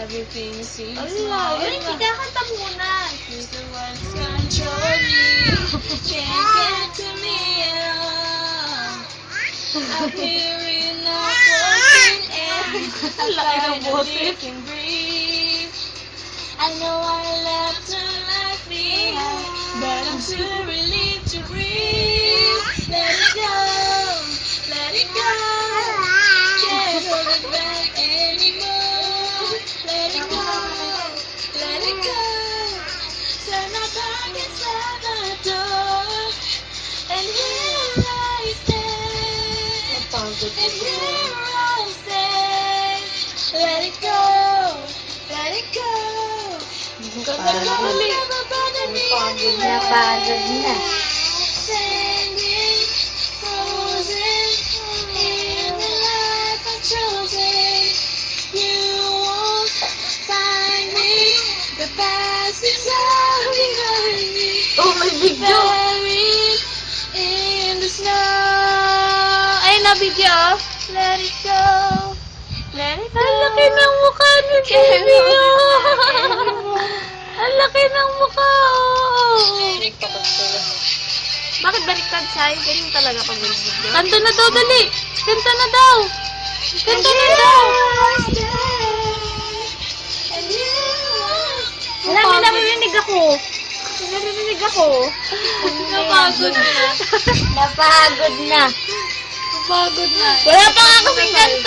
Everything seems Ala, small. yun, kikakanta muna. You're the one control me. Can't get to me at all. I hear it knocking and I finally can breathe. I know I left her life behind, but I'm too relieved to breathe. Let it go, let it go. Can't hold it back anymore. Let it go, let it go. Turn my back inside the door, and here I stand. And here I stand. Let it go, let it go. Napagod na. Standing frozen in the life I've chosen. You won't find me. The past is all behind me. Oh, may video. Buried in the snow. Ay, na-video. Let it go. Let it go. Ang laki ng mukha ni baby, oh. Ang laki ng mukha, oh. Bakit baliktad sa'yo? Ganyan talaga pag video. Kanta na daw, dali. Kanta na daw. Kanta na daw. Wala, may narinig ako. May narinig ako. Napagod na. Napagod na. Napagod na. Wala pa nga kasing kanta.